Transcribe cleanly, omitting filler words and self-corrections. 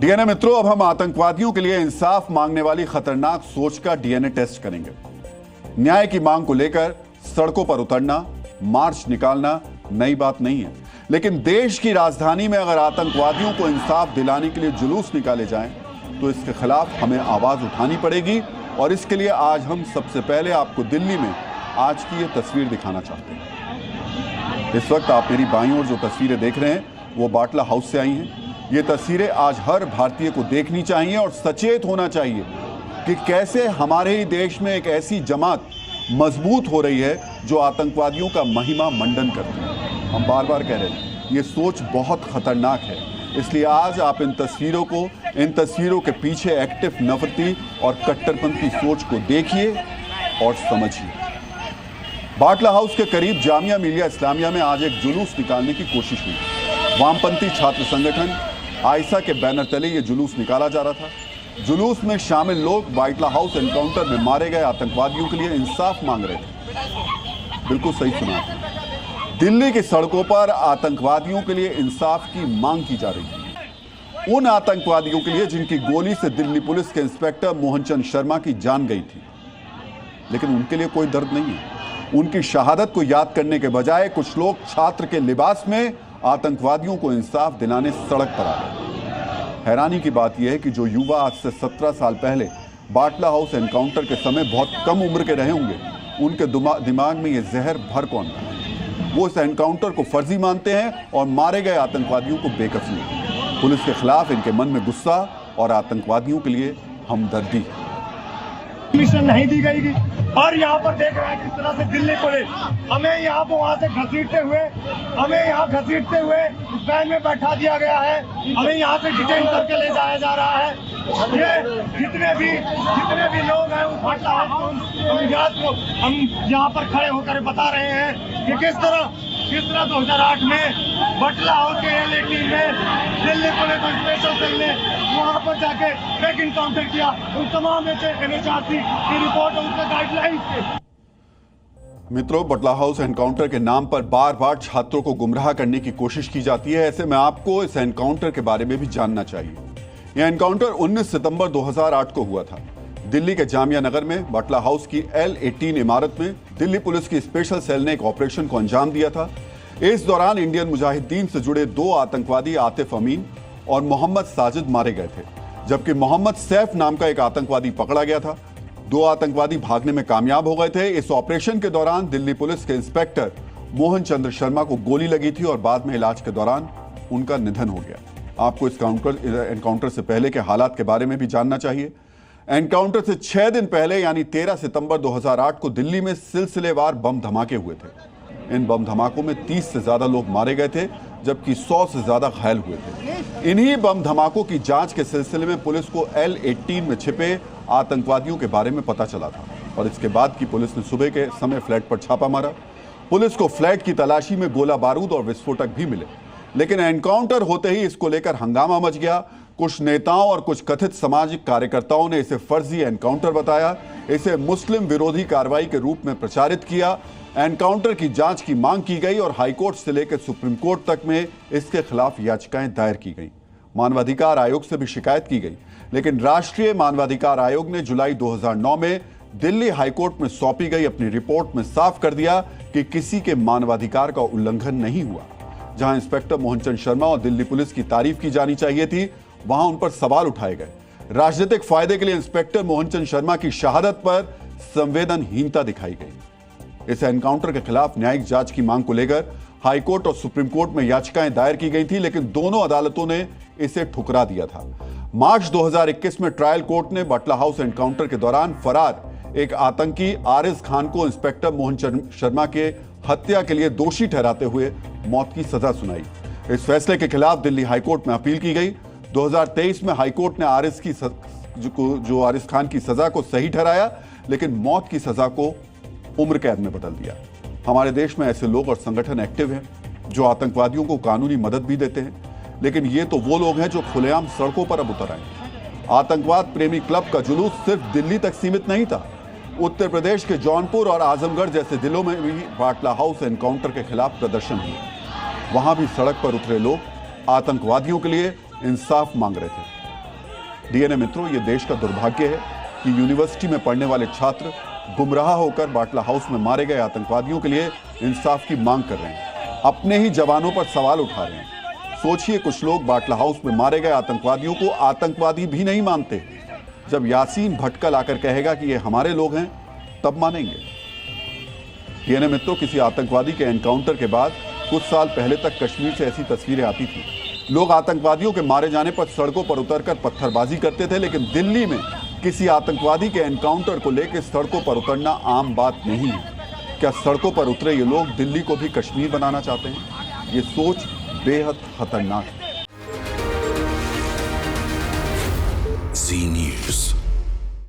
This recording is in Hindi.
डीएनए मित्रों, अब हम आतंकवादियों के लिए इंसाफ मांगने वाली खतरनाक सोच का डीएनए टेस्ट करेंगे। न्याय की मांग को लेकर सड़कों पर उतरना, मार्च निकालना नई बात नहीं है, लेकिन देश की राजधानी में अगर आतंकवादियों को इंसाफ दिलाने के लिए जुलूस निकाले जाएं, तो इसके खिलाफ हमें आवाज उठानी पड़ेगी। और इसके लिए आज हम सबसे पहले आपको दिल्ली में आज की ये तस्वीर दिखाना चाहते हैं। इस वक्त आप मेरी बाईं ओर जो तस्वीरें देख रहे हैं वो बाटला हाउस से आई हैं। ये तस्वीरें आज हर भारतीय को देखनी चाहिए और सचेत होना चाहिए कि कैसे हमारे ही देश में एक ऐसी जमात मजबूत हो रही है जो आतंकवादियों का महिमा मंडन करती है। हम बार बार कह रहे हैं ये सोच बहुत खतरनाक है, इसलिए आज आप इन तस्वीरों के पीछे एक्टिव नफरती और कट्टरपंथी सोच को देखिए और समझिए। बाटला हाउस के करीब जामिया मिलिया इस्लामिया में आज एक जुलूस निकालने की कोशिश हुई। वामपंथी छात्र संगठन आयसा के बैनर तले ये जुलूस निकाला जा रहा था। जुलूस में शामिल लोग बाटला हाउस एनकाउंटर में मारे गए आतंकवादियों के लिए इंसाफ मांग रहे थे। बिल्कुल सही सुना आपने। दिल्ली की सड़कों पर आतंकवादियों के लिए इंसाफ की मांग की जा रही थी। उन आतंकवादियों के लिए जिनकी गोली से दिल्ली पुलिस के इंस्पेक्टर मोहन चंद शर्मा की जान गई थी, लेकिन उनके लिए कोई दर्द नहीं है। उनकी शहादत को याद करने के बजाय कुछ लोग छात्र के लिबास में आतंकवादियों को इंसाफ दिलाने सड़क पर आ गए। हैरानी की बात यह है कि जो युवा आज से 17 साल पहले बाटला हाउस एनकाउंटर के समय बहुत कम उम्र के रहे होंगे, उनके दिमाग में यह जहर भर कौन रहा है। वो इस एनकाउंटर को फर्जी मानते हैं और मारे गए आतंकवादियों को बेकसूर। पुलिस के खिलाफ इनके मन में गुस्सा और आतंकवादियों के लिए हमदर्दी है। मिशन नहीं दी गई और यहाँ पर देख रहे हैं किस तरह से दिल्ली पुलिस हमें यहाँ पर वहाँ से घसीटते हुए वैन में बैठा दिया गया है। हमें यहाँ से डिटेन करके ले जाया जा रहा है। ये जितने भी लोग हैं उस बाटला हाउस को हम यहाँ पर खड़े होकर बता रहे हैं कि किस तरह 2008 में बाटला हाउस के L18 में दिल्ली पुलिस और स्पेशल सेल ने वहाँ पर जाके एक इनकाउंटर किया। उन तमाम NHRC की रिपोर्ट और उनका गाइडलाइंस थे। मित्रों, बाटला हाउस एनकाउंटर के नाम पर बार बार छात्रों को गुमराह करने की कोशिश की जाती है। ऐसे में आपको इस एनकाउंटर के बारे में भी जानना चाहिए। यह एनकाउंटर 19 सितंबर 2008 को हुआ था। दिल्ली के जामिया नगर में बाटला हाउस की L18 इमारत में दिल्ली पुलिस की स्पेशल सेल ने एक ऑपरेशन को अंजाम दिया था। इस दौरान इंडियन मुजाहिदीन से जुड़े 2 आतंकवादी आतिफ अमीन और मोहम्मद साजिद मारे गए थे, जबकि मोहम्मद सैफ नाम का एक आतंकवादी पकड़ा गया था। 2 आतंकवादी भागने में कामयाब हो गए थे। इस ऑपरेशन के दौरान दिल्ली पुलिस के इंस्पेक्टर मोहन चंद्र शर्मा को गोली लगी थी और बाद में इलाज के दौरान उनका निधन हो गया। आपको इस एनकाउंटर से पहले के हालात के बारे में भी जानना चाहिए। एनकाउंटर से 6 दिन पहले यानी 13 सितंबर 2008 को दिल्ली में सिलसिलेवार बम धमाके हुए थे। इन बम धमाकों में 30 से ज्यादा लोग मारे गए थे, जबकि 100 से ज्यादा घायल हुए थे। इन्हीं बम धमाकों की जांच के सिलसिले में पुलिस को L18 में छिपे आतंकवादियों के बारे में पता चला था और इसके बाद की पुलिस ने सुबह के समय फ्लैट पर छापा मारा। पुलिस को फ्लैट की तलाशी में गोला बारूद और विस्फोटक भी मिले, लेकिन एनकाउंटर होते ही इसको लेकर हंगामा मच गया। कुछ नेताओं और कुछ कथित सामाजिक कार्यकर्ताओं ने इसे फर्जी एनकाउंटर बताया, इसे मुस्लिम विरोधी कार्रवाई के रूप में प्रचारित किया। एनकाउंटर की जांच की मांग की गई और हाईकोर्ट से लेकर सुप्रीम कोर्ट तक में इसके खिलाफ याचिकाएं दायर की गई। मानवाधिकार आयोग से भी शिकायत की गई, लेकिन राष्ट्रीय मानवाधिकार आयोग ने जुलाई 2009 में दिल्ली हाईकोर्ट में सौंपी गई अपनी रिपोर्ट में साफ कर दिया कि किसी के मानवाधिकार का उल्लंघन नहीं हुआ। जहां इंस्पेक्टर मोहन चंद शर्मा और दिल्ली पुलिस की तारीफ की जानी चाहिए थी, वहां उन पर सवाल उठाए गए। राजनीतिक फायदे के लिए इंस्पेक्टर मोहन चंद शर्मा की शहादत पर संवेदनहीनता दिखाई गई। इस एनकाउंटर के खिलाफ न्यायिक जांच की मांग को लेकर हाईकोर्ट और सुप्रीम कोर्ट में याचिकाएं दायर की गई थी, लेकिन दोनों अदालतों ने इसे ठुकरा दिया था। मार्च 2021 में ट्रायल कोर्ट ने बाटला हाउस एनकाउंटर के दौरान फरार एक आतंकी आरिज खान को इंस्पेक्टर मोहन चंद शर्मा के हत्या के लिए दोषी ठहराते हुए मौत की सजा सुनाई। इस फैसले के खिलाफ दिल्ली हाईकोर्ट में अपील की गई। 2023 में हाईकोर्ट ने आरिज खान की सजा को सही ठहराया, लेकिन मौत की सजा को उम्र कैद में बदल दिया। हमारे देश में ऐसे लोग और संगठन एक्टिव हैं जो आतंकवादियों को कानूनी मदद भी देते हैं, लेकिन ये तो वो लोग हैं जो खुलेआम सड़कों पर अब उतर आए। आतंकवाद प्रेमी क्लब का जुलूस सिर्फ दिल्ली तक सीमित नहीं था। उत्तर प्रदेश के जौनपुर और आजमगढ़ जैसे जिलों में भी बाटला हाउस एनकाउंटर के खिलाफ प्रदर्शन हुए। वहां भी सड़क पर उतरे लोग आतंकवादियों के लिए इंसाफ मांग रहे थे। डीएनए मित्रों, ये देश का दुर्भाग्य है कि यूनिवर्सिटी में पढ़ने वाले छात्र गुमराह होकर बाटला हाउस में मारे गए आतंकवादियों के लिए इंसाफ की मांग कर रहे हैं, अपने ही जवानों पर सवाल उठा रहे हैं। सोचिए, कुछ लोग बाटला हाउस में मारे गए आतंकवादियों को आतंकवादी भी नहीं मानते। जब यासीन भटकल आकर कहेगा कि ये हमारे लोग हैं, तब मानेंगे। डीएनए मित्रों, किसी आतंकवादी के एनकाउंटर के बाद कुछ साल पहले तक कश्मीर से ऐसी तस्वीरें आती थी। लोग आतंकवादियों के मारे जाने पर सड़कों पर उतरकर पत्थरबाजी करते थे, लेकिन दिल्ली में किसी आतंकवादी के एनकाउंटर को लेकर सड़कों पर उतरना आम बात नहीं है। क्या सड़कों पर उतरे ये लोग दिल्ली को भी कश्मीर बनाना चाहते हैं? ये सोच बेहद खतरनाक है।